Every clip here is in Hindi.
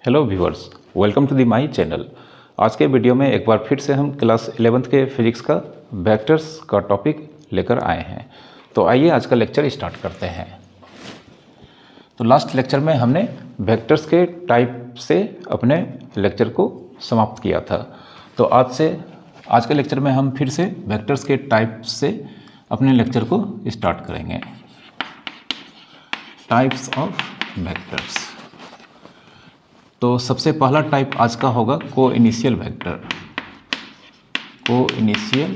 Hello viewers, welcome to the my channel. आज के वीडियो में एक बार फिर से हम क्लास 11th के फिजिक्स का वेक्टर्स का टॉपिक लेकर आए हैं। तो आइए आज का लेक्चर स्टार्ट करते हैं। तो लास्ट लेक्चर में हमने वेक्टर्स के टाइप से अपने लेक्चर को समाप्त किया था। तो आज के लेक्चर में हम फिर से वेक्टर्स के टाइप से अपने लेक्चर को स्टार्ट करेंगे। Types of vectors. तो सबसे पहला टाइप आज का होगा कोइनिशियल वेक्टर। कोइनिशियल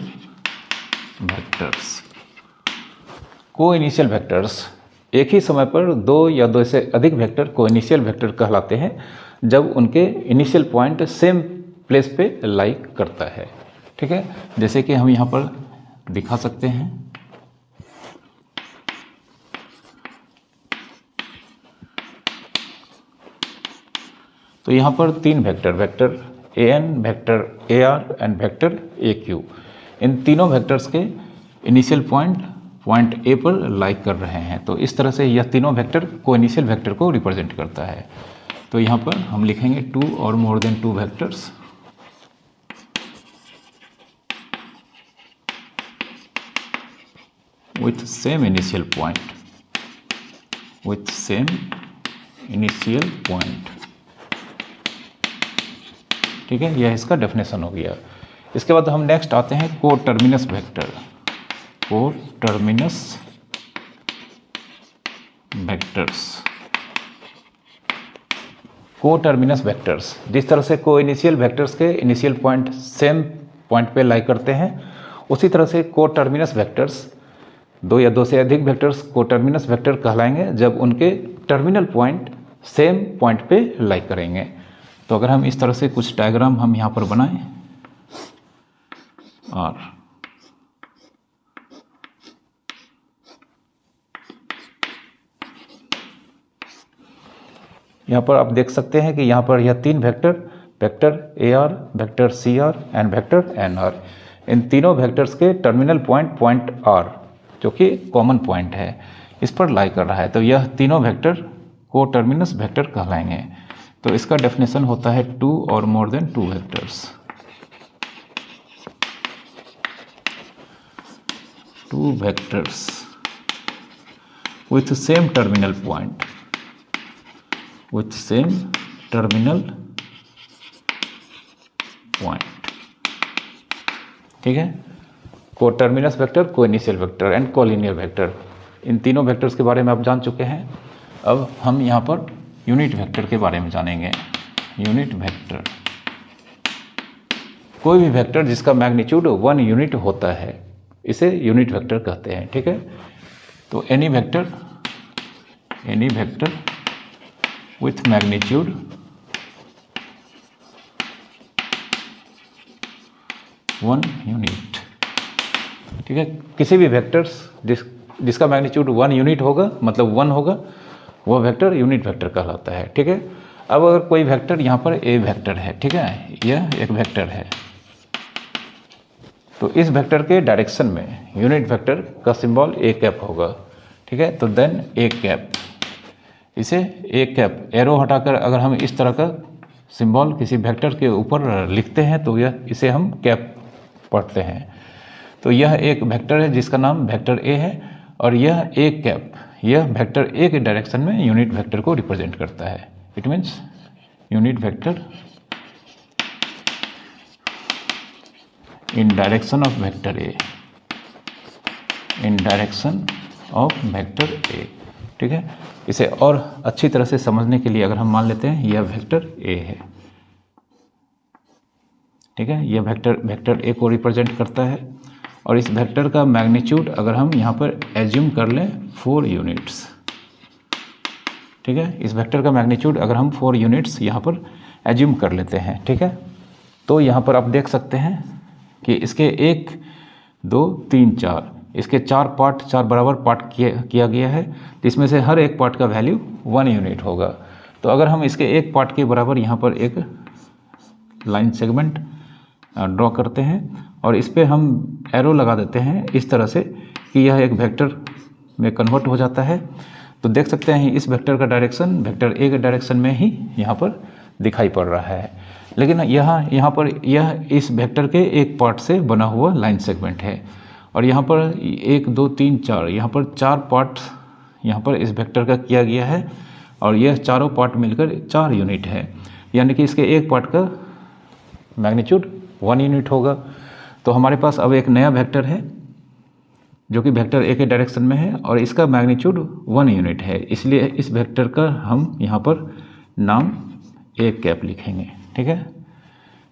वेक्टर्स। कोइनिशियल वेक्टर्स एक ही समय पर दो या दो से अधिक वेक्टर कोइनिशियल वेक्टर कहलाते हैं जब उनके इनिशियल पॉइंट सेम प्लेस पे लाई करता है। ठीक है, जैसे कि हम यहाँ पर दिखा सकते हैं। तो यहाँ पर तीन vector an, vector ar and vector aq, इन तीनों वेक्टर्स के इनिशियल पॉइंट a पर लाई कर रहे हैं। तो इस तरह से यह तीनों वेक्टर कोइनिशियल वेक्टर को रिप्रेजेंट करता है। तो यहाँ पर हम लिखेंगे टू और more than two vectors with same initial point, with same initial point। ठीक है, यह इसका डेफिनेशन हो गया। इसके बाद हम नेक्स्ट आते हैं कोटर्मिनस वेक्टर। कोटर्मिनस वेक्टर्स। कोटर्मिनस वेक्टर्स जिस तरह से कोइनिशियल वेक्टर्स के इनिशियल पॉइंट सेम पॉइंट पे लाई करते हैं, उसी तरह से कोटर्मिनस वेक्टर्स दो या दो से अधिक वेक्टर्स कोटर्मिनस वेक्टर कहलाएंगे जब उनके टर्मिनल पॉइंट सेम पॉइंट पे लाई करेंगे। तो अगर हम इस तरह से कुछ डायग्राम हम यहाँ पर बनाएं और यहाँ पर आप देख सकते हैं कि यहाँ पर यह तीन vector AR, vector CR and vector NR, इन तीनों वेक्टर्स के टर्मिनल पॉइंट R जो कि कॉमन पॉइंट है, इस पर लाई कर रहा है। तो यह तीनों वेक्टर कोटर्मिनस वेक्टर कहलाएंगे। तो इसका डेफिनेशन होता है टू और more than two vectors. Two vectors with same terminal point, with same terminal point। ठीक है, coterminus vector, coinitial vector and collinear vector, इन तीनों वेक्टर्स के बारे में आप जान चुके हैं। अब हम यहाँ पर यूनिट वेक्टर के बारे में जानेंगे। यूनिट वेक्टर, कोई भी वेक्टर जिसका मैग्नीट्यूड 1 यूनिट होता है इसे यूनिट वेक्टर कहते हैं। ठीक है, तो any vector with magnitude 1 unit. ठीक है, किसी भी वेक्टर्स जिसका मैग्नीट्यूड 1 यूनिट होगा, मतलब 1 होगा, वह वेक्टर यूनिट वेक्टर कहलाता है। ठीक है, अब अगर कोई वेक्टर यहाँ पर ए वेक्टर है, ठीक है, यह एक वेक्टर है, तो इस वेक्टर के डायरेक्शन में यूनिट वेक्टर का सिंबल ए कैप होगा। ठीक है, तो देन ए कैप, इसे ए कैप एरो हटाकर अगर हम इस तरह का सिंबल किसी वेक्टर के ऊपर लिखते हैं तो यह इसे हम कैप पढ़ते हैं। तो यह एक वेक्टर है जिसका नाम वेक्टर ए है, और यह ए कैप यह वेक्टर ए के डायरेक्शन में यूनिट वेक्टर को रिप्रेजेंट करता है। It means unit vector in direction of vector A, in direction of vector ए। ठीक है, इसे और अच्छी तरह से समझने के लिए अगर हम मान लेते हैं यह वेक्टर ए है। ठीक है, यह वेक्टर ए को रिप्रेजेंट करता है, और इस वेक्टर का मैग्नीट्यूड अगर हम यहाँ पर एज्यूम कर लें 4 यूनिट्स। ठीक है, इस वेक्टर का मैग्नीट्यूड अगर हम 4 यूनिट्स यहाँ पर एज्यूम कर लेते हैं, ठीक है, तो यहाँ पर आप देख सकते हैं कि इसके 1, 2, 3, 4 इसके 4 बराबर पार्ट किया गया है, जिसमें से हर एक पार्ट का वैल्यू 1 यूनिट होगा। तो अगर हम इसके एक पार्ट के बराबर यहाँ पर एक लाइन सेगमेंट ड्रॉ करते हैं और इस पर हम एरो लगा देते हैं इस तरह से कि यह एक वेक्टर में कन्वर्ट हो जाता है, तो देख सकते हैं इस वेक्टर का डायरेक्शन वेक्टर ए के डायरेक्शन में ही यहाँ पर दिखाई पड़ रहा है। लेकिन यहाँ पर यह इस वेक्टर के एक पार्ट से बना हुआ लाइन सेगमेंट है, और यहाँ पर 1 2 3 4 यहाँ पर 4 पार्ट यहाँ पर इस वेक्टर का किया गया है, और यह चारों पार्ट मिलकर 4 यूनिट है, यानी कि इसके एक पार्ट का मैग्नीट्यूड 1 यूनिट होगा। तो हमारे पास अब एक नया वेक्टर है जो कि वेक्टर ए के डायरेक्शन में है, और इसका मैग्नीट्यूड 1 यूनिट है, इसलिए इस वेक्टर का हम यहाँ पर नाम ए कैप लिखेंगे। ठीक है,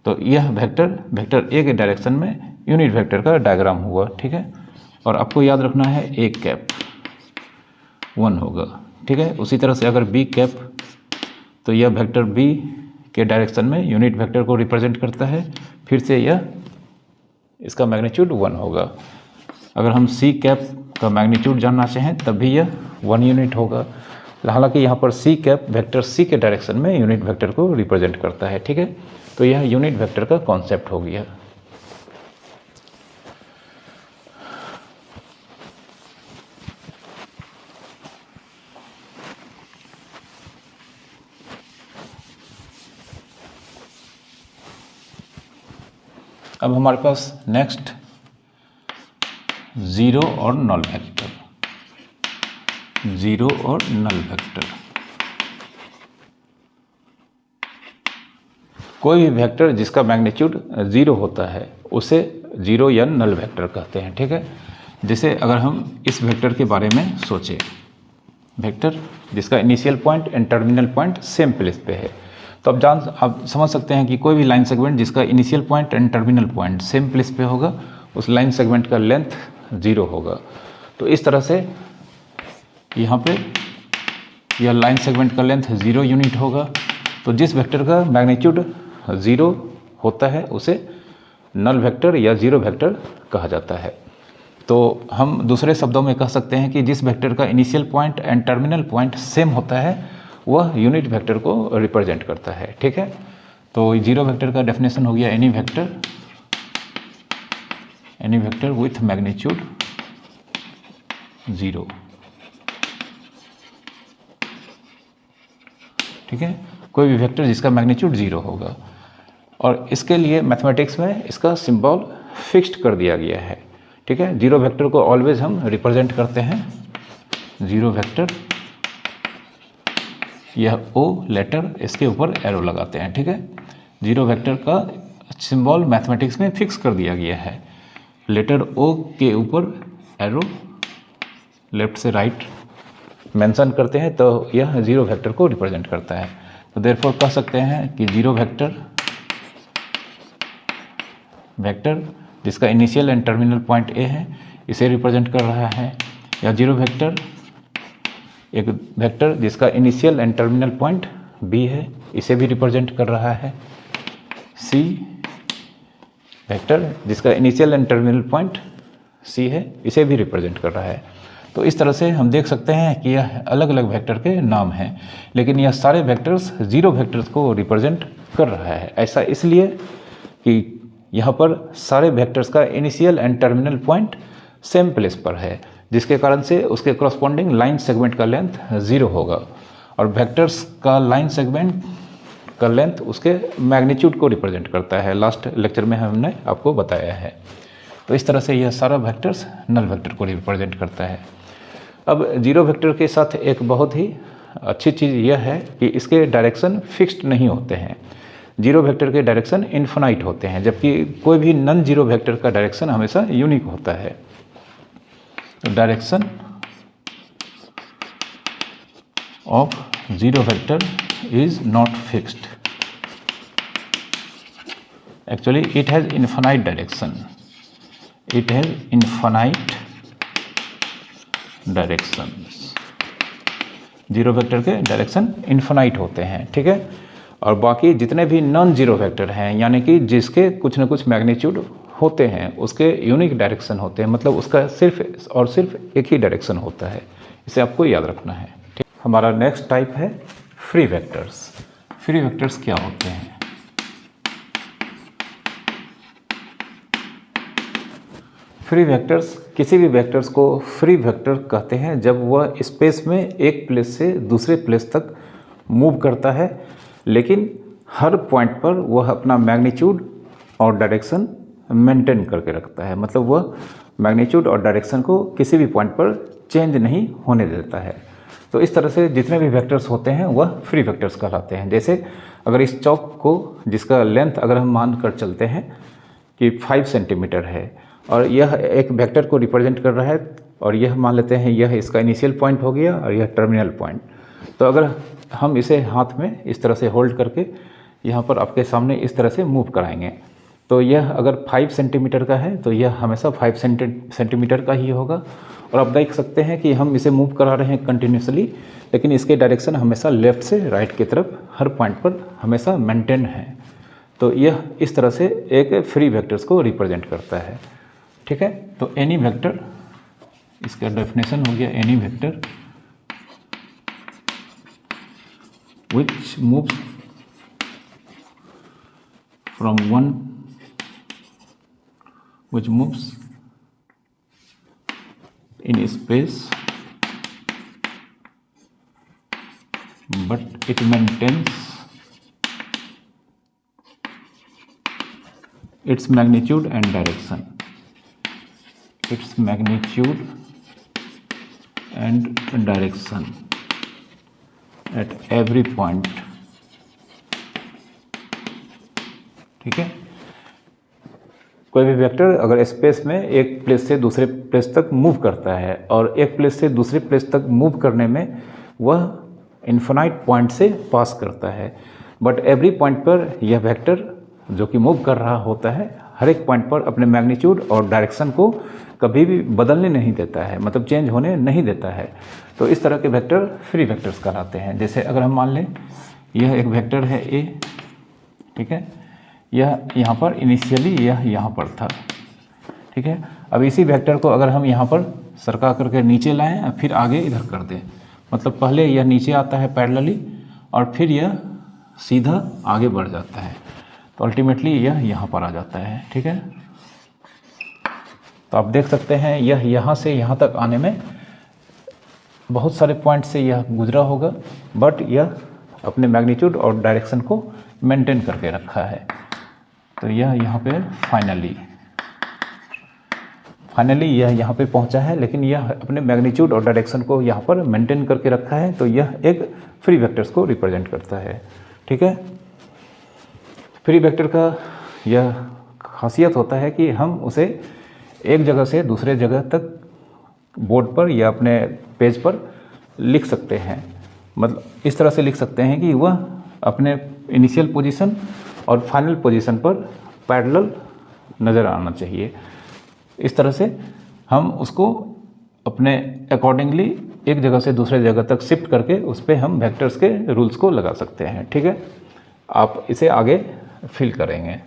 तो यह वेक्टर ए के डायरेक्शन में यूनिट वेक्टर का डायग्राम हुआ। ठीक है, और आपको याद रखना है ए कैप 1 होगा। ठीक है, उसी तरह से अगर बी कैप, तो यह वेक्टर बी के डायरेक्शन में यूनिट वेक्टर को रिप्रेजेंट करता है, फिर से यह इसका मैग्नीट्यूड 1 होगा। अगर हम सी कैप का मैग्नीट्यूड जानना चाहें तब भी यह 1 यूनिट होगा। हालांकि यहाँ पर सी कैप वेक्टर सी के डायरेक्शन में यूनिट वेक्टर को रिप्रेजेंट करता है। ठीक है, तो यह यूनिट वेक्टर का कॉन्सेप्ट हो गया। अब हमारे पास नेक्स्ट ज़ीरो और नल वेक्टर, ज़ीरो और नल वेक्टर। कोई भी वेक्टर जिसका मैग्नीट्यूड 0 होता है उसे ज़ीरो या नल वेक्टर कहते हैं। ठीक है, जैसे अगर हम इस वेक्टर के बारे में सोचें, वेक्टर जिसका initial point and terminal point same place पे है, तो आप समझ सकते हैं कि कोई भी लाइन सेगमेंट जिसका initial point and terminal point same place पे होगा, उस लाइन सेगमेंट का लेंथ 0 होगा। तो इस तरह से यहाँ पे यह लाइन सेगमेंट का लेंथ 0 यूनिट होगा। तो जिस वेक्टर का मैग्नीट्यूड 0 होता है उसे नल वेक्टर या ज़ीरो वेक्टर कहा जाता है। तो हम दूसरे शब्दों में कह सकते हैं कि जिस वेक्टर का initial point and terminal point same होता है वह यूनिट वेक्टर को रिप्रेजेंट करता है। ठीक है, तो ज़ीरो वेक्टर का डेफिनेशन हो गया एनी वेक्टर विथ मैग्नीट्यूड 0। ठीक है, कोई भी वेक्टर जिसका मैग्नीट्यूड 0 होगा, और इसके लिए मैथमेटिक्स में इसका सिंबल फिक्स्ड कर दिया गया है। ठीक है, ज़ीरो वेक्टर को ऑलवेज हम रिप्रेजेंट करते हैं ज़ीरो वेक्टर, यह ओ लेटर इसके ऊपर एरो लगाते हैं। ठीक है, ज़ीरो वेक्टर का सिंबल मैथमेटिक्स में फिक्स कर दिया गया है, लेटर ओ के ऊपर एरो लेफ्ट से राइट मेंशन करते हैं, तो यह ज़ीरो वेक्टर को रिप्रेजेंट करता है। तो देयरफॉर कह सकते हैं कि ज़ीरो वेक्टर जिसका initial and terminal point A है इसे रिप्रेजेंट कर रहा है, या ज़ीरो वेक्टर एक वेक्टर जिसका initial and terminal point B है इसे भी रिप्रेजेंट कर रहा है। सी वेक्टर जिसका initial and terminal point C है इसे भी रिप्रेजेंट कर रहा है। तो इस तरह से हम देख सकते हैं कि यह अलग अलग वेक्टर के नाम हैं, लेकिन यह सारे वेक्टर्स ज़ीरो वेक्टर्स को रिप्रेजेंट कर रहा है। ऐसा इसलिए कि यहाँ पर सारे वेक्टर्स का initial and terminal point same place पर है, जिसके कारण से उसके करस्पॉन्डिंग लाइन सेगमेंट का लेंथ 0 होगा, और वेक्टर्स का लाइन सेगमेंट का लेंथ उसके मैग्नीट्यूड को रिप्रेजेंट करता है। लास्ट लेक्चर में हमने आपको बताया है। तो इस तरह से यह सारा वेक्टर्स नल वेक्टर को रिप्रेजेंट करता है। अब ज़ीरो वेक्टर के साथ एक बहुत ही अच्छी चीज़ यह है कि इसके डायरेक्शन फिक्स्ड नहीं होते हैं। जीरो वेक्टर के डायरेक्शन इन्फिनाइट होते हैं, जबकि कोई भी नॉन जीरो वेक्टर का डायरेक्शन हमेशा यूनिक होता है। तो direction of zero vector is not fixed. Actually it has infinite direction. It has infinite directions. Zero vector के डायरेक्शन इन्फिनाइट होते हैं, ठीक है। और बाकी जितने भी नॉन जीरो वेक्टर हैं, यानी कि जिसके कुछ न कुछ मैग्नीट्यूड होते हैं, उसके यूनिक डायरेक्शन होते हैं, मतलब उसका सिर्फ और सिर्फ एक ही डायरेक्शन होता है। इसे आपको याद रखना है, ठीक। हमारा नेक्स्ट टाइप है फ्री वेक्टर्स। फ्री वेक्टर्स क्या होते हैं? फ्री वेक्टर्स, किसी भी वेक्टर्स को फ्री वेक्टर कहते हैं जब वह स्पेस में एक प्लेस से दूसरे प्लेस तक मूव करता है, लेकिन हर पॉइंट पर वह अपना मैग्नीट्यूड और डायरेक्शन मेंटेन करके रखता है, मतलब वह मैग्नीट्यूड और डायरेक्शन को किसी भी पॉइंट पर चेंज नहीं होने देता है। तो इस तरह से जितने भी वेक्टर्स होते हैं वह फ्री वेक्टर्स कहलाते हैं। जैसे अगर इस चौक को, जिसका लेंथ अगर हम मान कर चलते हैं कि 5 सेंटीमीटर है और यह एक वेक्टर को रिप्रेजेंट कर रहा है, और यह मान लेते हैं यह इसका इनिशियल पॉइंट हो गया और यह टर्मिनल पॉइंट। तो अगर हम इसे हाथ में इस तरह से होल्ड करके यहाँ पर आपके सामने इस तरह से मूव कराएंगे, तो यह अगर 5 सेंटीमीटर का है तो यह हमेशा 5 सेंटीमीटर का ही होगा। और आप देख सकते हैं कि हम इसे मूव करा रहे हैं कंटिन्यूसली, लेकिन इसके डायरेक्शन हमेशा लेफ़्ट से राइट की तरफ हर पॉइंट पर हमेशा मेंटेन है। तो यह इस तरह से एक फ्री वेक्टर्स को रिप्रेजेंट करता है। ठीक है, तो एनी वेक्टर, इसका डेफिनेशन हो गया any vector which moves from one which moves in space but it maintains its magnitude and direction, its magnitude and direction at every point। ठीक है, कोई भी वेक्टर अगर स्पेस में एक प्लेस से दूसरे प्लेस तक मूव करता है और एक प्लेस से दूसरे प्लेस तक मूव करने में वह इन्फिनाइट पॉइंट से पास करता है, बट एवरी पॉइंट पर यह वेक्टर जो कि मूव कर रहा होता है हर एक पॉइंट पर अपने मैग्नीट्यूड और डायरेक्शन को कभी भी बदलने नहीं देता है, मतलब चेंज होने नहीं देता है। तो इस तरह के वेक्टर फ्री वेक्टर्स कहलाते हैं। जैसे अगर हम मान लें यह एक वेक्टर है ए, ठीक है, यह यहाँ पर इनिशियली यह यहाँ पर था। ठीक है, अब इसी वेक्टर को अगर हम यहाँ पर सरका करके नीचे लाएं और फिर आगे इधर कर दें, मतलब पहले यह नीचे आता है पैरेलली और फिर यह सीधा आगे बढ़ जाता है, तो अल्टीमेटली यह यहाँ पर आ जाता है। ठीक है, तो आप देख सकते हैं यह यहाँ से यहाँ तक आने में बहुत सारे पॉइंट से यह गुजरा होगा, बट यह अपने मैग्नीट्यूड और डायरेक्शन को मेंटेन करके रखा है। तो यह यहाँ पे फाइनली यह यहाँ पे पहुँचा है, लेकिन यह अपने मैग्नीट्यूड और डायरेक्शन को यहाँ पर मेंटेन करके रखा है, तो यह एक फ्री वेक्टर्स को रिप्रेजेंट करता है। ठीक है, फ्री वेक्टर का यह खासियत होता है कि हम उसे एक जगह से दूसरे जगह तक बोर्ड पर या अपने पेज पर लिख सकते हैं, मतलब इस तरह से लिख सकते हैं कि वह अपने इनिशियल पोजीशन और फाइनल पोजीशन पर पैरेलल नज़र आना चाहिए। इस तरह से हम उसको अपने अकॉर्डिंगली एक जगह से दूसरे जगह तक शिफ्ट करके उस पर हम वेक्टर्स के रूल्स को लगा सकते हैं। ठीक है, आप इसे आगे फिल करेंगे।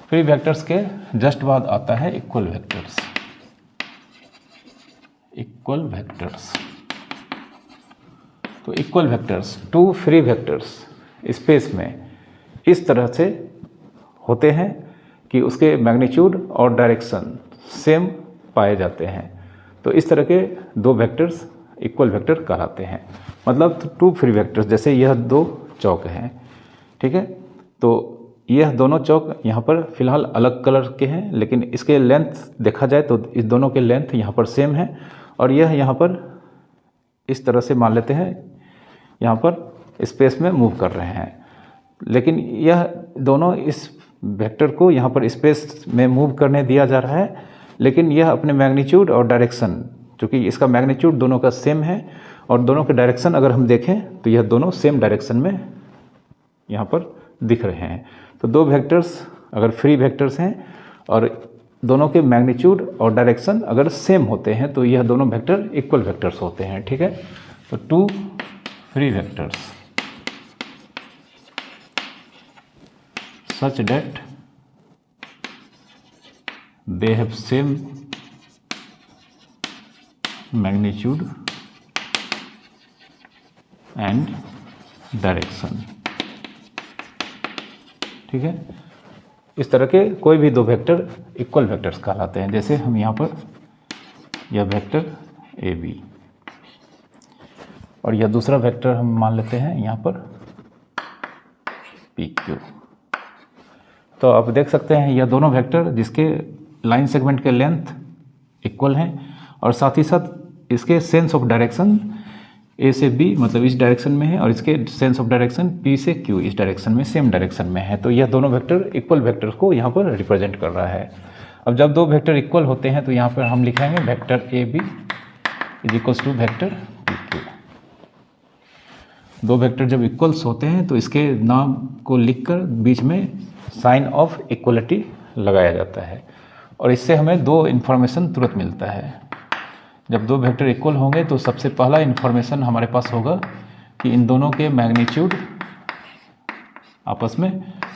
फ्री वेक्टर्स के जस्ट बाद आता है इक्वल वेक्टर्स। इक्वल वेक्टर्स, तो equal vectors two free vectors space में इस तरह से होते हैं कि उसके मैग्नीट्यूड और डायरेक्शन सेम पाए जाते हैं। तो इस तरह के दो वेक्टर्स इक्वल वेक्टर कहलाते हैं। मतलब टू फ्री वेक्टर्स, जैसे यह दो चौक हैं, ठीक है, तो यह दोनों चौक यहाँ पर फिलहाल अलग कलर के हैं, लेकिन इसके लेंथ देखा जाए तो इस दोनों के लेंथ यहाँ पर सेम है, और यह यहाँ पर इस तरह से मान लेते हैं यहाँ पर स्पेस में मूव कर रहे हैं, लेकिन यह दोनों इस वेक्टर को यहाँ पर स्पेस में मूव करने दिया जा रहा है, लेकिन यह अपने मैग्नीट्यूड और डायरेक्शन, चूँकि इसका मैग्नीट्यूड दोनों का सेम है और दोनों के डायरेक्शन अगर हम देखें तो यह दोनों सेम डायरेक्शन में यहाँ पर दिख रहे हैं। तो दो वेक्टर्स अगर फ्री वेक्टर्स हैं और दोनों के मैग्नीट्यूड और डायरेक्शन अगर सेम होते हैं तो यह दोनों वेक्टर इक्वल वेक्टर्स होते हैं। ठीक है, तो two free vectors such that they have same magnitude and direction। ठीक है, इस तरह के कोई भी दो वेक्टर इक्वल वेक्टर्स कहलाते हैं। जैसे हम यहाँ पर यह वेक्टर ए बी और यह दूसरा वेक्टर हम मान लेते हैं यहाँ पर पी क्यू। तो आप देख सकते हैं यह दोनों वेक्टर जिसके लाइन सेगमेंट के लेंथ इक्वल हैं और साथ ही साथ इसके सेंस ऑफ डायरेक्शन ए से बी मतलब इस डायरेक्शन में है और इसके सेंस ऑफ डायरेक्शन पी से क्यू इस डायरेक्शन में सेम डायरेक्शन में है। तो यह दोनों वेक्टर इक्वल वेक्टर को यहाँ पर रिप्रेजेंट कर रहा है। अब जब दो वेक्टर इक्वल होते हैं तो यहाँ पर हम लिखेंगे vector A B is equals to vector P Q. दो वेक्टर जब इक्वल्स होते हैं तो इसके नाम को लिखकर बीच में साइन ऑफ इक्वलिटी लगाया जाता है और इससे हमें दो इन्फॉर्मेशन तुरंत मिलता है। जब दो वेक्टर इक्वल होंगे तो सबसे पहला इन्फॉर्मेशन हमारे पास होगा कि इन दोनों के मैग्नीट्यूड आपस में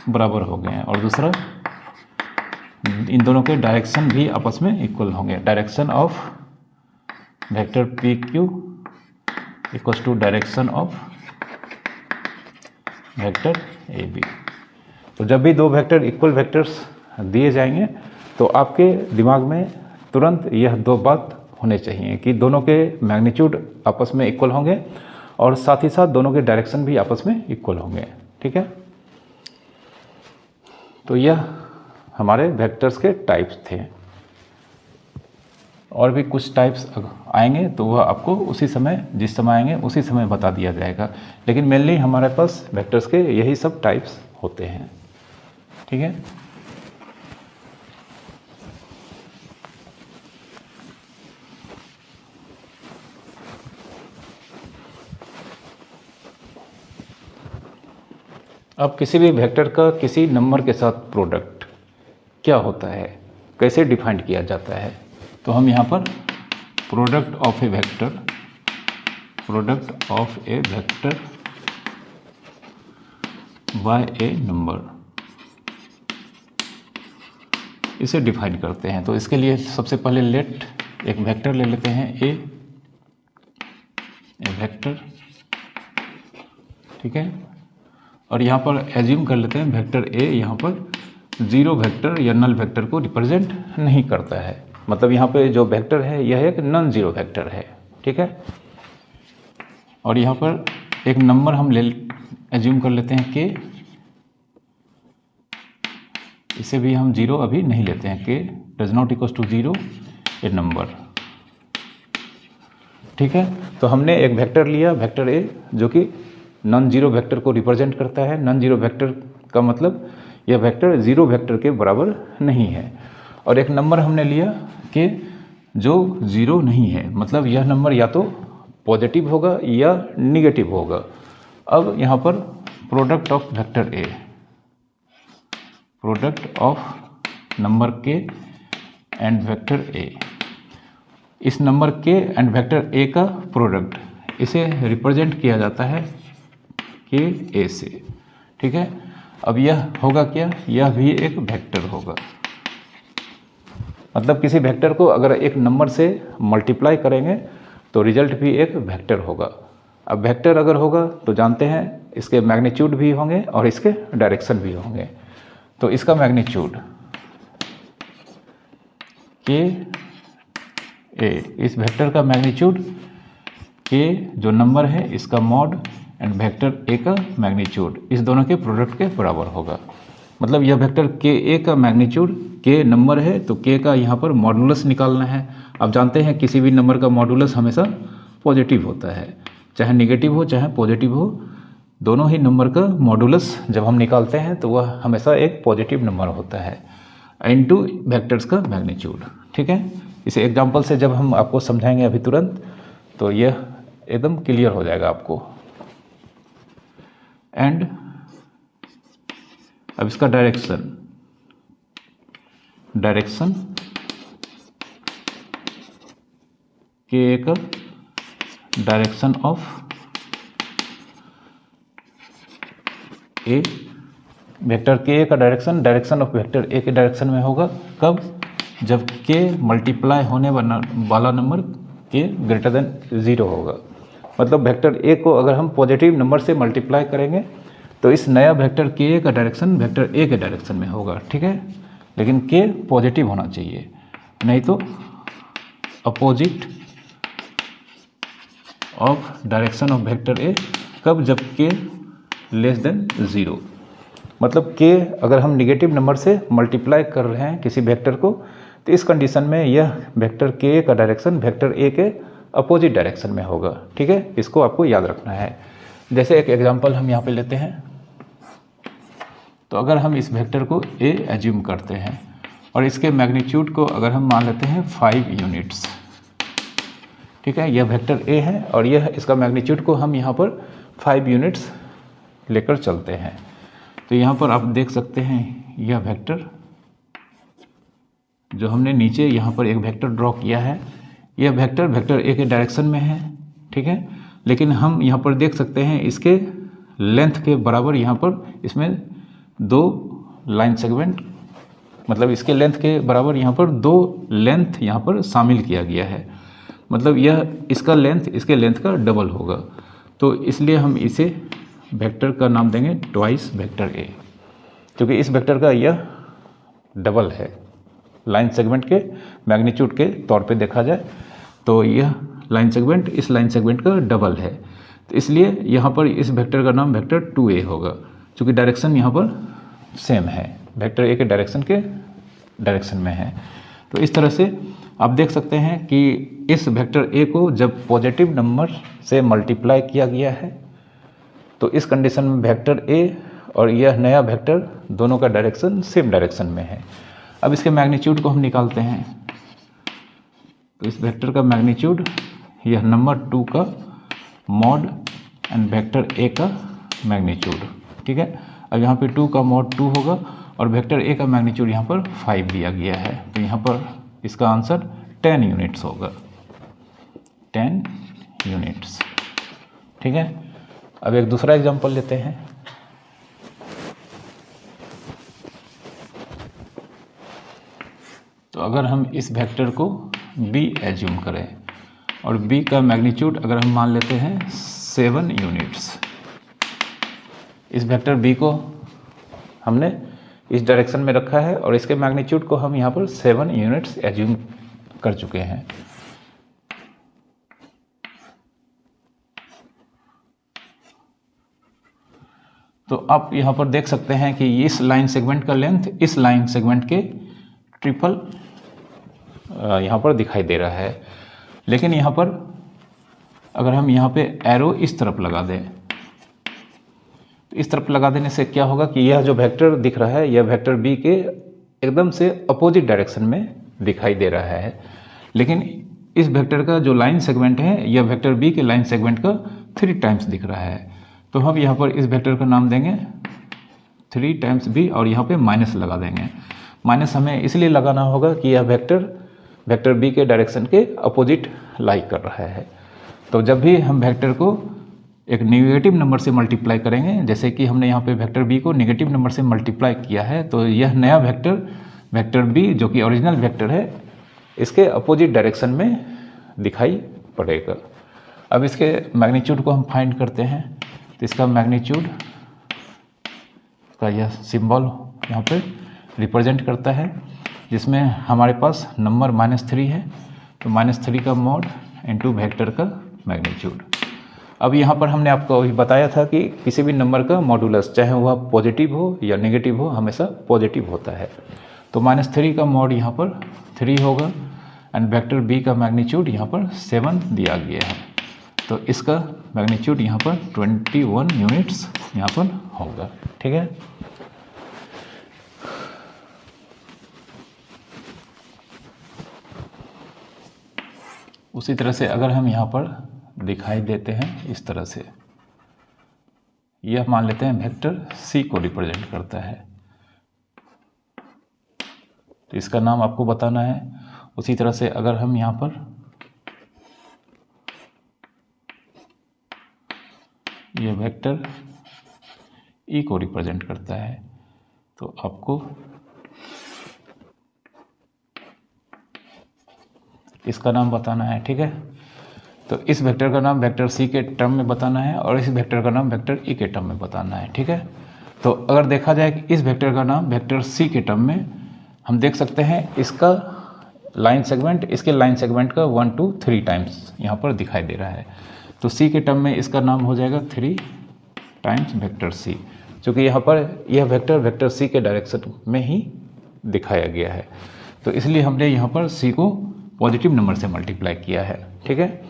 बराबर हो गए हैं और दूसरा इन दोनों के डायरेक्शन भी आपस में इक्वल होंगे। Direction of vector P Q equals to direction of vector A B. तो जब भी दो वेक्टर इक्वल वेक्टर्स दिए जाएंगे तो आपके दिमाग में तुरंत यह दो बात होने चाहिए कि दोनों के मैग्नीट्यूड आपस में इक्वल होंगे और साथ ही साथ दोनों के डायरेक्शन भी आपस में इक्वल होंगे। ठीक है, तो यह हमारे वेक्टर्स के टाइप्स थे। और भी कुछ टाइप्स आएंगे तो वह आपको उसी समय जिस समय आएंगे उसी समय बता दिया जाएगा, लेकिन मेनली हमारे पास वेक्टर्स के यही सब टाइप्स होते हैं। ठीक है, अब किसी भी वेक्टर का किसी नंबर के साथ प्रोडक्ट क्या होता है, कैसे डिफाइन किया जाता है, तो हम यहाँ पर product of A vector by A number इसे डिफाइन करते हैं। तो इसके लिए सबसे पहले लेट एक वेक्टर ले लेते हैं ए वेक्टर। ठीक है, और यहाँ पर एज्यूम कर लेते हैं वेक्टर ए यहाँ पर जीरो वेक्टर या नल वेक्टर को रिप्रेजेंट नहीं करता है, मतलब यहाँ पे जो वेक्टर है यह एक नॉन जीरो वेक्टर है। ठीक है, और यहाँ पर एक नंबर हम एज्यूम कर लेते हैं के, इसे भी हम जीरो अभी नहीं लेते हैं, k does not equals to zero a number. ठीक है, तो हमने एक वेक्टर लिया वेक्टर ए जो कि नॉन जीरो वेक्टर को रिप्रेजेंट करता है। नॉन जीरो वेक्टर का मतलब यह वेक्टर जीरो वेक्टर के बराबर नहीं है, और एक नंबर हमने लिया कि जो जीरो नहीं है, मतलब यह नंबर या तो पॉजिटिव होगा या निगेटिव होगा। अब यहाँ पर product of vector A, product of number के एंड वेक्टर ए, इस नंबर के एंड वेक्टर ए का प्रोडक्ट इसे रिप्रेजेंट किया जाता है के ए से। ठीक है, अब यह होगा क्या, यह भी एक वेक्टर होगा, मतलब किसी वेक्टर को अगर एक नंबर से मल्टीप्लाई करेंगे तो रिजल्ट भी एक वेक्टर होगा। अब वेक्टर अगर होगा तो जानते हैं इसके मैग्नीट्यूड भी होंगे और इसके डायरेक्शन भी होंगे। तो इसका मैग्नीट्यूड के ए, इस वेक्टर का मैग्नीट्यूड के जो नंबर है इसका मॉड एंड वेक्टर ए का मैग्नीट्यूड इस दोनों के प्रोडक्ट के बराबर होगा। मतलब यह वेक्टर के ए का मैग्नीट्यूड के नंबर है तो के का यहाँ पर मॉडुलस निकालना है। आप जानते हैं किसी भी नंबर का मॉडुलस हमेशा पॉजिटिव होता है, चाहे निगेटिव हो चाहे पॉजिटिव हो, दोनों ही नंबर का मॉडुलस जब हम निकालते हैं तो वह हमेशा एक पॉजिटिव नंबर होता है इनटू वेक्टर्स का मैग्नीट्यूड। ठीक है, इसे एग्जांपल से जब हम आपको समझाएंगे अभी तुरंत तो यह एकदम क्लियर हो जाएगा आपको। एंड अब इसका डायरेक्शन के का डायरेक्शन ऑफ ए, वेक्टर के का डायरेक्शन ऑफ वेक्टर ए के डायरेक्शन में होगा कब, जब के मल्टीप्लाई होने वाला नंबर के ग्रेटर देन ज़ीरो होगा। मतलब वेक्टर ए को अगर हम पॉजिटिव नंबर से मल्टीप्लाई करेंगे तो इस नया वेक्टर के का डायरेक्शन वेक्टर ए के डायरेक्शन में होगा। ठीक है, लेकिन के पॉजिटिव होना चाहिए, नहीं तो opposite of direction of vector ए, कब? जब के लेस देन 0। मतलब के अगर हम निगेटिव नंबर से मल्टीप्लाई कर रहे हैं किसी वेक्टर को, तो इस कंडीशन में यह वेक्टर के का डायरेक्शन वेक्टर ए के अपोजिट डायरेक्शन में होगा। ठीक है, इसको आपको याद रखना है। जैसे एक एग्जांपल हम यहाँ पे लेते हैं, तो अगर हम इस वेक्टर को ए एज्यूम करते हैं और इसके मैग्नीट्यूड को अगर हम मान लेते हैं 5 यूनिट्स, ठीक है, यह वेक्टर ए है और यह इसका मैग्नीट्यूड को हम यहाँ पर 5 यूनिट्स लेकर चलते हैं। तो यहाँ पर आप देख सकते हैं यह वेक्टर जो हमने नीचे यहाँ पर एक वेक्टर ड्रॉ किया है, यह वेक्टर वेक्टर ए के डायरेक्शन में है। ठीक है, लेकिन हम यहाँ पर देख सकते हैं इसके लेंथ के बराबर यहाँ पर इसमें 2 लाइन सेगमेंट, मतलब इसके लेंथ के बराबर यहाँ पर 2 लेंथ यहाँ पर शामिल किया गया है। मतलब यह इसका लेंथ इसके लेंथ का डबल होगा। तो इसलिए हम इसे वेक्टर का नाम देंगे ट्वाइस वेक्टर ए, क्योंकि इस वेक्टर का यह डबल है। लाइन सेगमेंट के मैग्नीट्यूड के तौर पे देखा जाए तो यह लाइन सेगमेंट इस लाइन सेगमेंट का डबल है। तो इसलिए यहाँ पर इस वेक्टर का नाम वेक्टर 2a होगा, क्योंकि डायरेक्शन यहाँ पर सेम है, वेक्टर ए के डायरेक्शन में है। तो इस तरह से आप देख सकते हैं कि इस वेक्टर ए को जब पॉजिटिव नंबर से मल्टीप्लाई किया गया है तो इस कंडीशन में वेक्टर ए और यह नया वेक्टर दोनों का डायरेक्शन सेम डायरेक्शन में है। अब इसके मैग्नीट्यूड को हम निकालते हैं। तो इस वेक्टर का मैग्नीट्यूड यह नंबर 2 का मॉड एंड वेक्टर ए का मैग्नीट्यूड। ठीक है, अब यहाँ पे 2 का मॉड 2 होगा और वेक्टर ए का मैग्नीट्यूड यहाँ पर 5 दिया गया है। तो यहाँ पर इसका आंसर 10 यूनिट्स होगा, 10 यूनिट्स। ठीक है, अब एक दूसरा एग्जांपल लेते हैं। तो अगर हम इस वेक्टर को b एज्यूम करें और b का मैग्नीट्यूड अगर हम मान लेते हैं 7 यूनिट्स, इस वेक्टर b को हमने इस डायरेक्शन में रखा है और इसके मैग्नीट्यूड को हम यहाँ पर 7 यूनिट्स एज्यूम कर चुके हैं। तो आप यहाँ पर देख सकते हैं कि इस लाइन सेगमेंट का लेंथ इस लाइन सेगमेंट के ट्रिपल यहाँ पर दिखाई दे रहा है। लेकिन यहाँ पर अगर हम यहाँ पे एरो इस तरफ लगा दें, तो इस तरफ लगा देने से क्या होगा कि यह जो वेक्टर दिख रहा है यह वेक्टर बी के एकदम से अपोजिट डायरेक्शन में दिखाई दे रहा है। लेकिन इस वेक्टर का जो लाइन सेगमेंट है यह वेक्टर बी के लाइन सेगमेंट का 3 टाइम्स दिख रहा है। तो हम यहाँ पर इस वेक्टर का नाम देंगे 3 टाइम्स बी और यहाँ पे माइनस लगा देंगे। माइनस हमें इसलिए लगाना होगा कि यह वेक्टर बी के डायरेक्शन के अपोजिट लाई कर रहा है। तो जब भी हम वेक्टर को एक नेगेटिव नंबर से मल्टीप्लाई करेंगे, जैसे कि हमने यहाँ पे वेक्टर बी को नेगेटिव नंबर से मल्टीप्लाई किया है, तो यह नया वेक्टर बी जो कि ओरिजिनल वेक्टर है इसके अपोजिट डायरेक्शन में दिखाई पड़ेगा। अब इसके मैग्नीट्यूड को हम फाइंड करते हैं। तो इसका मैग्नीट्यूड का यह सिंबल यहाँ पे रिप्रेजेंट करता है, जिसमें हमारे पास नंबर -3 है। तो -3 का मॉड इनटू वेक्टर का मैग्नीट्यूड। अब यहाँ पर हमने आपको अभी बताया था कि किसी भी नंबर का मॉडुलस चाहे वह पॉजिटिव हो या नेगेटिव हो हमेशा पॉजिटिव होता है। तो -3 का मॉड यहाँ पर 3 होगा एंड वेक्टर बी का मैग्नीट्यूड यहाँ पर 7 दिया गया है। तो इसका मैग्नीट्यूड यहाँ पर 21 यूनिट्स यहाँ पर होगा। ठीक है, उसी तरह से अगर हम यहाँ पर दिखाई देते हैं इस तरह से, यह मान लेते हैं वेक्टर सी को रिप्रेजेंट करता है। तो इसका नाम आपको बताना है। उसी तरह से अगर हम यहाँ पर यह वेक्टर ई को रिप्रेजेंट करता है, तो आपको इसका नाम बताना है। ठीक है, तो इस वेक्टर का नाम वेक्टर सी के टर्म में बताना है और इस वेक्टर का नाम वेक्टर ई के टर्म में बताना है। ठीक है, तो अगर देखा जाए कि इस वेक्टर का नाम वेक्टर सी के टर्म में हम देख सकते हैं इसका लाइन सेगमेंट इसके लाइन सेगमेंट का 1 2 3 टाइम्स यहाँ पर दिखाई दे रहा है। तो सी के टर्म में इसका नाम हो जाएगा 3 टाइम्स वेक्टर सी, क्योंकि यहाँ पर यह वेक्टर वेक्टर सी के डायरेक्शन में ही दिखाया गया है, तो इसलिए हमने यहाँ पर सी को पॉजिटिव नंबर से मल्टीप्लाई किया है। ठीक है,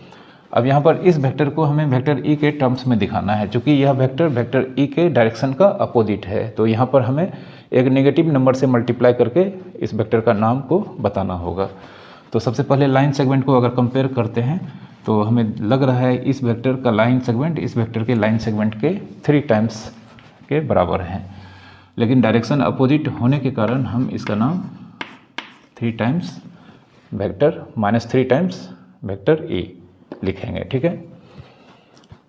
अब यहाँ पर इस वेक्टर को हमें वेक्टर ई के टर्म्स में दिखाना है, क्योंकि यह वेक्टर वेक्टर ई के डायरेक्शन का अपोजिट है, तो यहाँ पर हमें एक नेगेटिव नंबर से मल्टीप्लाई करके इस वेक्टर का नाम को बताना होगा। तो सबसे पहले लाइन सेगमेंट को अगर कंपेयर करते हैं तो हमें लग रहा है इस वेक्टर का लाइन सेगमेंट इस वेक्टर के लाइन सेगमेंट के 3 टाइम्स के बराबर हैं, लेकिन डायरेक्शन अपोजिट होने के कारण हम इसका नाम 3 times vector -3 times vector A लिखेंगे। ठीक है,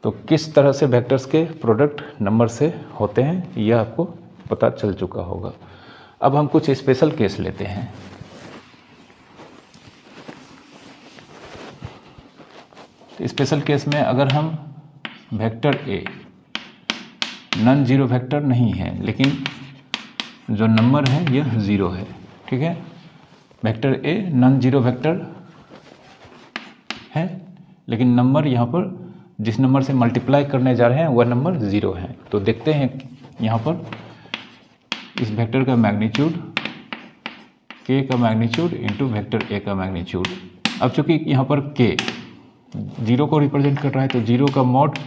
तो किस तरह से वेक्टर्स के प्रोडक्ट नंबर से होते हैं यह आपको पता चल चुका होगा। अब हम कुछ स्पेशल केस लेते हैं। स्पेशल केस में अगर हम vector a non zero vector नहीं है, लेकिन जो नंबर है यह ज़ीरो है। ठीक है, vector a non zero vector है, लेकिन नंबर यहाँ पर जिस नंबर से मल्टीप्लाई करने जा रहे हैं वह नंबर ज़ीरो है। तो देखते हैं यहाँ पर इस वेक्टर का मैग्नीट्यूड के का मैग्नीट्यूड इंटू वेक्टर ए का मैग्नीट्यूड। अब चूँकि यहाँ पर के जीरो को रिप्रेजेंट कर रहा है, तो जीरो का मॉड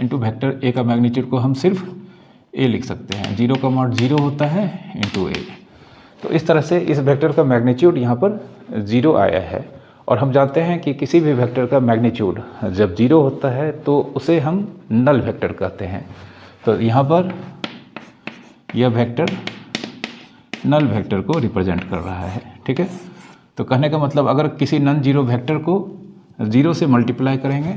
इंटू वेक्टर ए का मैग्नीट्यूड को हम सिर्फ ए लिख सकते हैं। जीरो का मॉड जीरो होता है इंटू ए। तो इस तरह से इस वेक्टर का मैग्नीट्यूड यहाँ पर ज़ीरो आया है, और हम जानते हैं कि किसी भी वेक्टर का मैग्नीट्यूड जब जीरो होता है तो उसे हम नल वेक्टर कहते हैं। तो यहाँ पर यह वेक्टर नल वेक्टर को रिप्रेजेंट कर रहा है। ठीक है, तो कहने का मतलब अगर किसी नॉन जीरो वेक्टर को ज़ीरो से मल्टीप्लाई करेंगे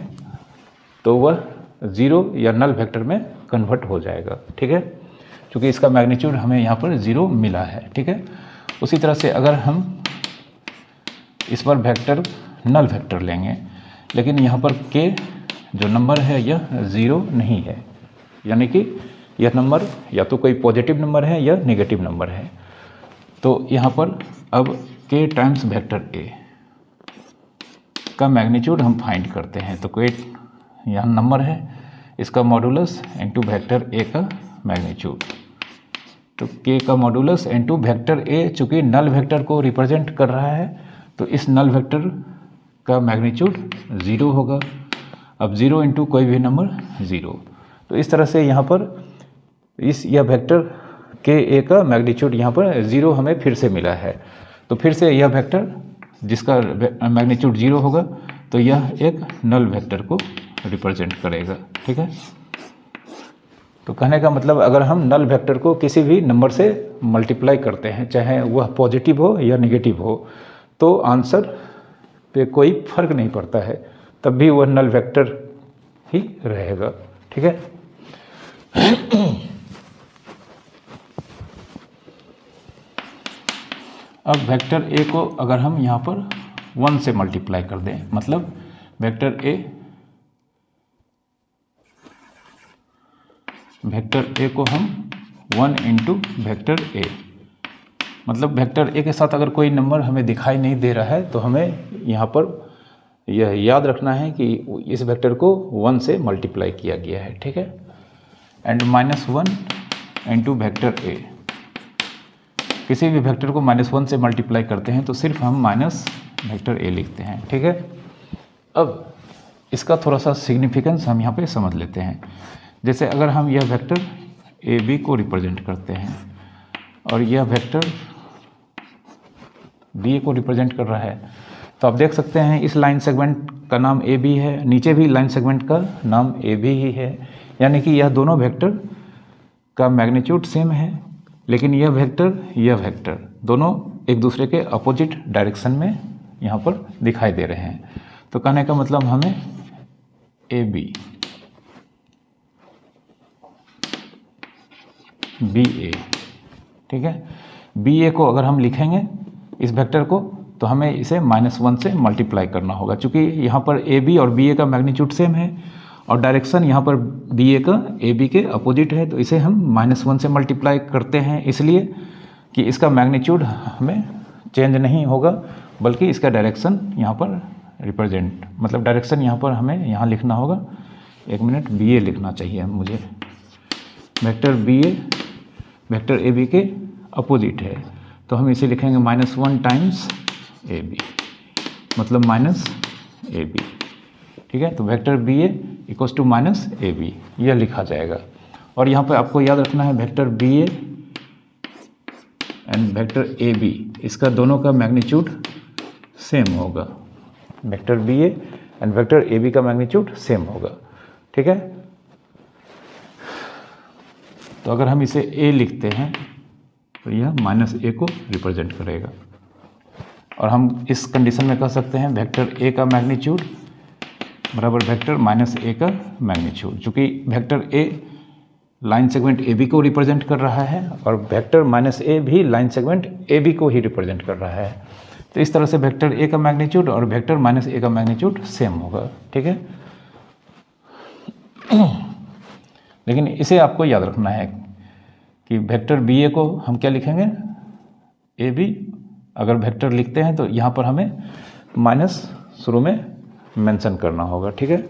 तो वह ज़ीरो या नल वेक्टर में कन्वर्ट हो जाएगा। ठीक है, क्योंकि इसका मैग्नीट्यूड हमें यहाँ पर ज़ीरो मिला है। ठीक है, उसी तरह से अगर हम इस पर वेक्टर नल वेक्टर लेंगे, लेकिन यहाँ पर के जो नंबर है यह ज़ीरो नहीं है, यानी कि यह नंबर या तो कोई पॉजिटिव नंबर है या नेगेटिव नंबर है। तो यहाँ पर अब के टाइम्स वेक्टर ए का मैग्नीट्यूड हम फाइंड करते हैं। तो कोई यहाँ नंबर है, इसका मॉडुलस इंटू वेक्टर ए का मैग्नीट्यूड। तो के का मॉडुलस इंटू वेक्टर ए, चूँकि नल वेक्टर को रिप्रेजेंट कर रहा है तो इस नल वेक्टर का मैग्नीट्यूड ज़ीरो होगा। अब ज़ीरो इंटू कोई भी नंबर ज़ीरो। तो इस तरह से यहाँ पर यह वेक्टर के ए का मैग्नीट्यूड यहाँ पर ज़ीरो हमें फिर से मिला है। तो फिर से यह वेक्टर जिसका मैग्नीट्यूड ज़ीरो होगा तो यह एक नल वेक्टर को रिप्रेजेंट करेगा। ठीक है, तो कहने का मतलब अगर हम नल वेक्टर को किसी भी नंबर से मल्टीप्लाई करते हैं, चाहे वह पॉजिटिव हो या नेगेटिव हो, तो आंसर पे कोई फर्क नहीं पड़ता है, तब भी वह नल वेक्टर ही रहेगा। ठीक है, अब वेक्टर ए को अगर हम यहाँ पर 1 से मल्टीप्लाई कर दें, मतलब वेक्टर ए को हम 1 इंटू वेक्टर ए, मतलब वेक्टर ए के साथ अगर कोई नंबर हमें दिखाई नहीं दे रहा है तो हमें यहाँ पर यह याद रखना है कि इस वेक्टर को 1 से मल्टीप्लाई किया गया है। ठीक है, एंड -1 इंटू वेक्टर ए। किसी भी वेक्टर को -1 से मल्टीप्लाई करते हैं तो सिर्फ हम माइनस वेक्टर ए लिखते हैं। ठीक है, अब इसका थोड़ा सा सिग्निफिकेंस हम यहाँ पे समझ लेते हैं। जैसे अगर हम यह वेक्टर ए बी को रिप्रेजेंट करते हैं और यह वेक्टर बी ए को रिप्रेजेंट कर रहा है, तो आप देख सकते हैं इस लाइन सेगमेंट का नाम ए बी है, नीचे भी लाइन सेगमेंट का नाम ए बी ही है, यानी कि यह दोनों वेक्टर का मैग्नीट्यूड सेम है, लेकिन यह वेक्टर दोनों एक दूसरे के अपोजिट डायरेक्शन में यहाँ पर दिखाई दे रहे हैं। तो कहने का मतलब हमें ए बी बी ए, ठीक है, बी ए को अगर हम लिखेंगे इस वेक्टर को तो हमें इसे -1 से मल्टीप्लाई करना होगा, क्योंकि यहाँ पर ए बी और बी ए का मैग्नीट्यूड सेम है और डायरेक्शन यहाँ पर बी ए का ए बी के अपोजिट है, तो इसे हम -1 से मल्टीप्लाई करते हैं इसलिए कि इसका मैग्नीट्यूड हमें चेंज नहीं होगा, बल्कि इसका डायरेक्शन यहाँ पर रिप्रेजेंट, मतलब डायरेक्शन यहाँ पर हमें यहाँ लिखना होगा, एक मिनट, बी ए लिखना चाहिए मुझे। Vector B A vector A B के अपोजिट है, तो हम इसे लिखेंगे -1 टाइम्स ए बी, मतलब माइनस ए बी। ठीक है, तो vector B A equals to minus A B, यह लिखा जाएगा। और यहाँ पर आपको याद रखना है vector B A and vector A B, इसका दोनों का मैग्नीट्यूड सेम होगा। Vector B A and vector A B का मैग्नीट्यूड सेम होगा। ठीक है, तो अगर हम इसे ए लिखते हैं तो यह माइनस ए को रिप्रेजेंट करेगा। और हम इस कंडीशन में कह सकते हैं वेक्टर ए का मैग्नीट्यूड बराबर वेक्टर माइनस ए का मैग्नीट्यूड, चूँकि vector A line segment A B को रिप्रेजेंट कर रहा है और वेक्टर माइनस ए भी लाइन सेगमेंट ए बी को ही रिप्रेजेंट कर रहा है। तो इस तरह से वेक्टर ए का मैग्नीट्यूड और वेक्टर माइनस ए का मैग्नीट्यूड सेम होगा। ठीक है, लेकिन इसे आपको याद रखना है कि वेक्टर बी ए को हम क्या लिखेंगे, ए बी। अगर वेक्टर लिखते हैं तो यहाँ पर हमें माइनस शुरू में मेंशन करना होगा। ठीक है,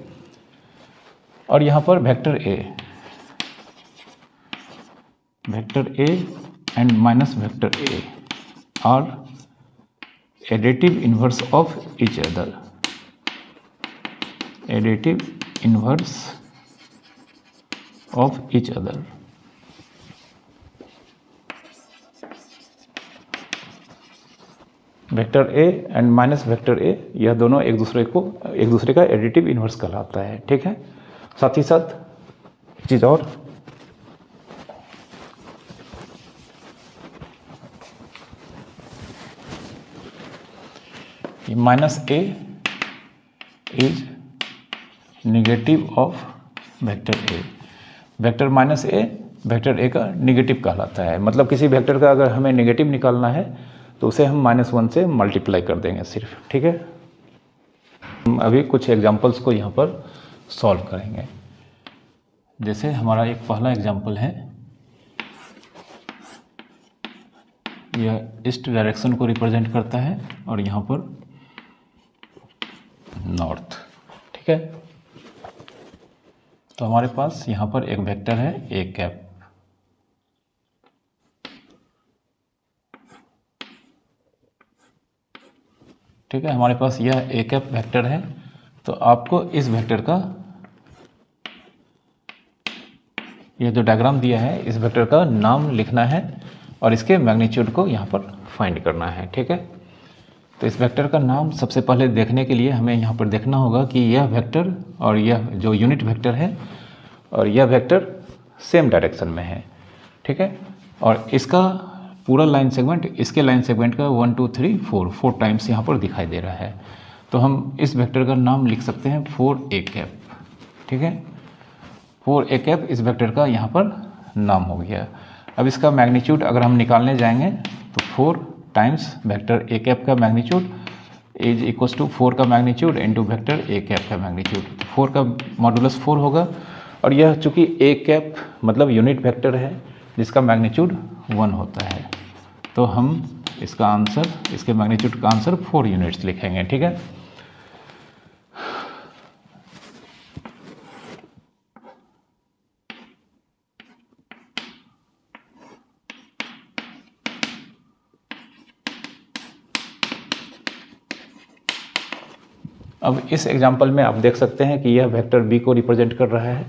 और यहाँ पर vector A and minus vector A R additive inverse of each other, additive inverse of each other. Vector A and minus vector A, यह दोनों एक दूसरे का एडिटिव इन्वर्स कहलाता है। ठीक है, साथ ही साथ चीज़ और, minus A is negative of vector A. Vector minus A vector ए का निगेटिव कहलाता है, मतलब किसी वेक्टर का अगर हमें निगेटिव निकालना है तो उसे हम -1 से मल्टीप्लाई कर देंगे सिर्फ। ठीक है, हम अभी कुछ एग्जांपल्स को यहाँ पर सॉल्व करेंगे। जैसे हमारा एक पहला एग्जांपल है, यह ईस्ट डायरेक्शन को रिप्रेजेंट करता है और यहाँ पर नॉर्थ। ठीक है, तो हमारे पास यहाँ पर एक वेक्टर है ए कैप। ठीक है, हमारे पास यह ए कैप वेक्टर है, तो आपको इस वेक्टर का, यह जो डायग्राम दिया है, इस वेक्टर का नाम लिखना है और इसके मैग्नीट्यूड को यहाँ पर फाइंड करना है। ठीक है, तो इस वेक्टर का नाम सबसे पहले देखने के लिए हमें यहाँ पर देखना होगा कि यह वेक्टर और यह जो यूनिट वेक्टर है और यह वेक्टर सेम डायरेक्शन में है। ठीक है, और इसका पूरा लाइन सेगमेंट इसके लाइन सेगमेंट का 1 2 3 4 टाइम्स यहाँ पर दिखाई दे रहा है, तो हम इस वेक्टर का नाम लिख सकते हैं 4a कैप। ठीक है, 4a कैप इस वेक्टर का यहाँ पर नाम हो गया। अब इसका मैग्नीट्यूड अगर हम निकालने जाएंगे तो 4 टाइम्स वेक्टर ए कैप का मैग्नीट्यूड इज इक्वल्स टू 4 का magnitude into vector A cap का मैग्नीट्यूड। 4 का मॉडुलस 4 होगा और यह चूँकि ए कैप मतलब यूनिट वेक्टर है जिसका मैग्नीट्यूड 1 होता है, तो हम इसका आंसर, इसके मैग्नीट्यूड का आंसर 4 यूनिट्स लिखेंगे। ठीक है, अब इस एग्जांपल में आप देख सकते हैं कि यह वेक्टर बी को रिप्रेजेंट कर रहा है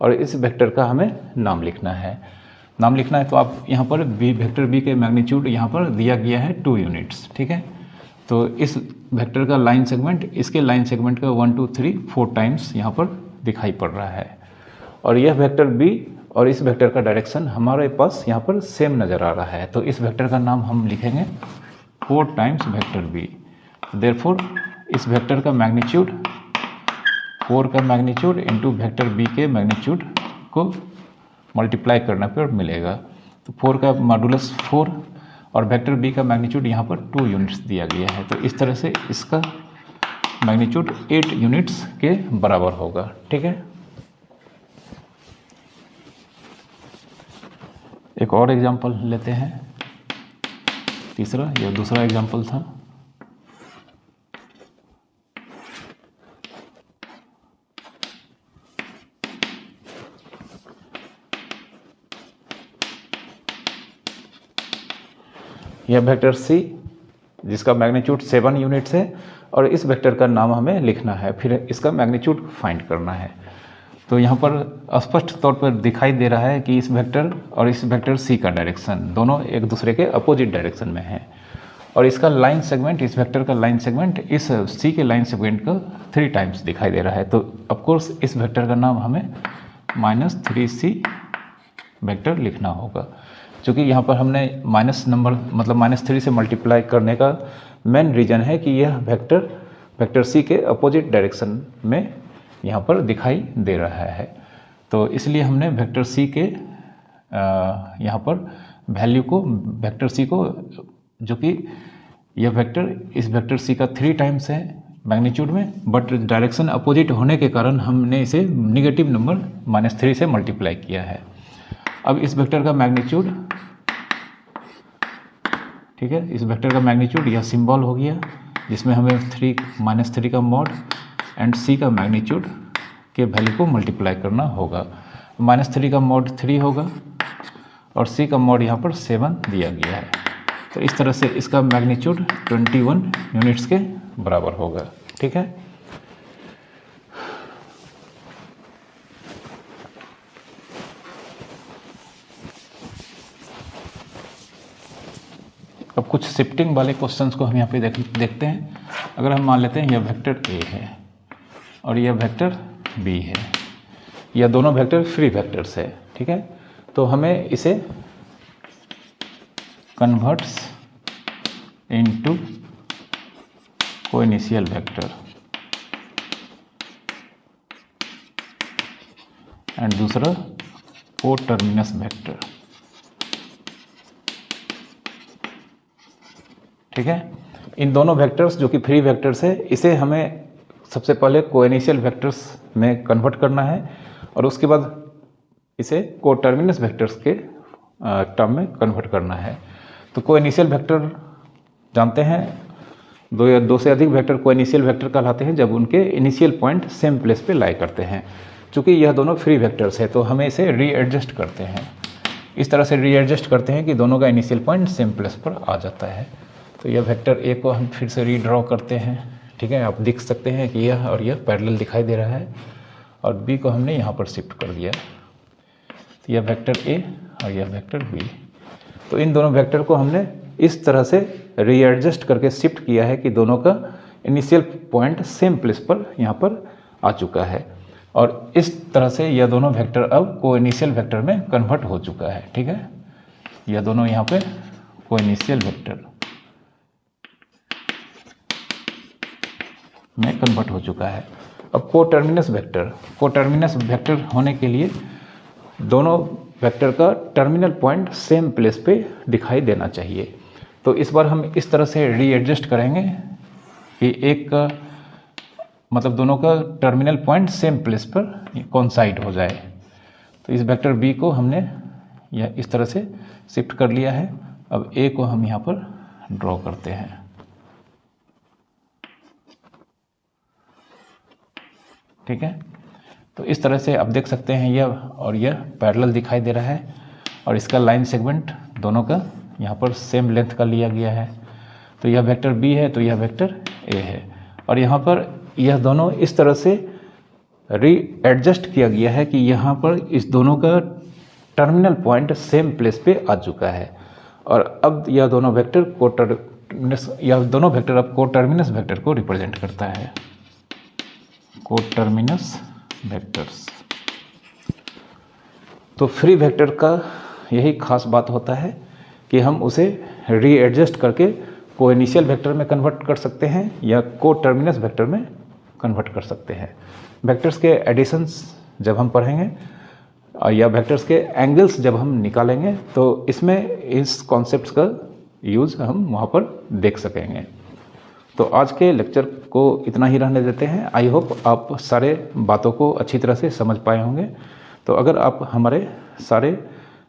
और इस वेक्टर का हमें नाम लिखना है। तो आप यहाँ पर वेक्टर बी के मैग्नीट्यूड यहाँ पर दिया गया है 2 यूनिट्स। ठीक है, तो इस वेक्टर का लाइन सेगमेंट इसके लाइन सेगमेंट का 1 2 3 4 टाइम्स यहाँ पर दिखाई पड़ रहा है और यह वेक्टर बी और इस वेक्टर का डायरेक्शन हमारे पास यहाँ पर सेम नज़र आ रहा है, तो इस वेक्टर का नाम हम लिखेंगे 4 टाइम्स वेक्टर बी। देयरफॉर इस वेक्टर का मैग्नीट्यूड 4 का मैग्नीट्यूड इंटू वेक्टर बी के मैग्नीट्यूड को मल्टीप्लाई करने पर मिलेगा, तो 4 का मॉडुलस 4 और वेक्टर बी का मैग्नीट्यूड यहाँ पर 2 यूनिट्स दिया गया है, तो इस तरह से इसका मैग्नीट्यूड 8 यूनिट्स के बराबर होगा। ठीक है, एक और एग्जांपल लेते हैं, तीसरा, यह दूसरा एग्जांपल था। यह वेक्टर सी जिसका मैग्नीट्यूड 7 यूनिट्स है और इस वेक्टर का नाम हमें लिखना है, फिर इसका मैग्नीट्यूड फाइंड करना है। तो यहाँ पर स्पष्ट तौर पर दिखाई दे रहा है कि इस वेक्टर और इस वेक्टर सी का डायरेक्शन दोनों एक दूसरे के अपोजिट डायरेक्शन में है और इसका लाइन सेगमेंट, इस वेक्टर का लाइन सेगमेंट इस सी के लाइन सेगमेंट का 3 टाइम्स दिखाई दे रहा है। तो ऑफकोर्स इस वेक्टर का नाम हमें -3c वेक्टर लिखना होगा, क्योंकि यहाँ पर हमने माइनस नंबर मतलब -3 से मल्टीप्लाई करने का मेन रीज़न है कि यह वेक्टर सी के अपोजिट डायरेक्शन में यहाँ पर दिखाई दे रहा है। तो इसलिए हमने वेक्टर सी के यहाँ पर वैल्यू को, वेक्टर सी को, जो कि यह वेक्टर इस वेक्टर सी का 3 टाइम्स है मैग्नीट्यूड में, बट डायरेक्शन अपोजिट होने के कारण हमने इसे निगेटिव नंबर -3 से मल्टीप्लाई किया है। अब इस वेक्टर का मैग्नीट्यूड, ठीक है, इस वेक्टर का मैग्नीट्यूड यह सिंबल हो गया जिसमें हमें -3 का मॉड एंड सी का मैग्नीट्यूड के वैल्यू को मल्टीप्लाई करना होगा। -3 का मॉड 3 होगा और सी का मॉड यहाँ पर 7 दिया गया है। तो इस तरह से इसका मैग्नीट्यूड 21 यूनिट्स के बराबर होगा। ठीक है, अब कुछ शिफ्टिंग वाले क्वेश्चंस को हम यहाँ पे देखते हैं। अगर हम मान लेते हैं यह वेक्टर ए है और यह वेक्टर बी है, यह दोनों वेक्टर फ्री वेक्टर्स है। ठीक है, तो हमें इसे कन्वर्ट्स इनटू कोइनिशियल वेक्टर एंड दूसरा कोटर्मिनस वेक्टर। ठीक है, इन दोनों वेक्टर्स जो कि फ्री वेक्टर्स है, इसे हमें सबसे पहले कोइनिशियल वेक्टर्स में कन्वर्ट करना है और उसके बाद इसे कोटर्मिनस वेक्टर्स के टर्म में कन्वर्ट करना है। तो कोइनिशियल वेक्टर जानते हैं, दो या दो से अधिक वेक्टर कोइनिशियल वेक्टर कहलाते हैं जब उनके इनिशियल पॉइंट सेम प्लेस पे लाई करते हैं। चूँकि यह दोनों फ्री वेक्टर्स है तो हमें इसे रीएडजस्ट करते हैं, इस तरह से रीएडजस्ट करते हैं कि दोनों का इनिशियल पॉइंट सेम प्लेस पर आ जाता है। तो यह वेक्टर ए को हम फिर से रीड्रॉ करते हैं। ठीक है, आप देख सकते हैं कि यह और यह पैरेलल दिखाई दे रहा है और बी को हमने यहाँ पर शिफ्ट कर दिया। तो यह वेक्टर ए और यह वेक्टर बी, तो इन दोनों वेक्टर को हमने इस तरह से रीएडजस्ट करके शिफ्ट किया है कि दोनों का इनिशियल पॉइंट सेम प्लेस पर यहाँ पर आ चुका है और इस तरह से यह दोनों वेक्टर अब कोइनिशियल वेक्टर में कन्वर्ट हो चुका है। ठीक है, यह दोनों यहाँ पे कोइनिशियल वेक्टर में कन्वर्ट हो चुका है। अब कोटर्मिनस वेक्टर होने के लिए दोनों वेक्टर का टर्मिनल पॉइंट सेम प्लेस पे दिखाई देना चाहिए। तो इस बार हम इस तरह से रीएडजस्ट करेंगे कि एक का मतलब दोनों का टर्मिनल पॉइंट सेम प्लेस पर कोइंसाइड हो जाए। तो इस वेक्टर बी को हमने यह इस तरह से शिफ्ट कर लिया है। अब ए को हम यहाँ पर ड्रॉ करते हैं। ठीक है, तो इस तरह से आप देख सकते हैं यह और यह पैरेलल दिखाई दे रहा है और इसका लाइन सेगमेंट दोनों का यहाँ पर सेम लेंथ का लिया गया है। तो यह वेक्टर बी है तो यह वेक्टर ए है और यहाँ पर यह दोनों इस तरह से रीएडजस्ट किया गया है कि यहाँ पर इस दोनों का टर्मिनल पॉइंट सेम प्लेस पे आ चुका है और अब यह दोनों वेक्टर अब कोटर्मिनस वेक्टर को रिप्रेजेंट करता है, कोटर्मिनस वेक्टर्स। तो फ्री वेक्टर का यही खास बात होता है कि हम उसे रीएडजस्ट करके कोइनिशियल वेक्टर में कन्वर्ट कर सकते हैं या कोटर्मिनस वेक्टर में कन्वर्ट कर सकते हैं। वेक्टर्स के एडिशंस जब हम पढ़ेंगे या वेक्टर्स के एंगल्स जब हम निकालेंगे तो इसमें इस कॉन्सेप्ट्स का यूज़ हम वहाँ पर देख सकेंगे। तो आज के लेक्चर को इतना ही रहने देते हैं। आई होप आप सारे बातों को अच्छी तरह से समझ पाए होंगे। तो अगर आप हमारे सारे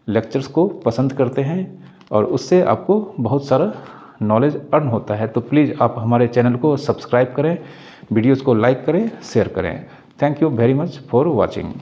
लेक्चर्स को पसंद करते हैं और उससे आपको बहुत सारा नॉलेज अर्न होता है तो प्लीज़ आप हमारे चैनल को सब्सक्राइब करें, वीडियोज़ को लाइक करें, शेयर करें। Thank you very much for watching.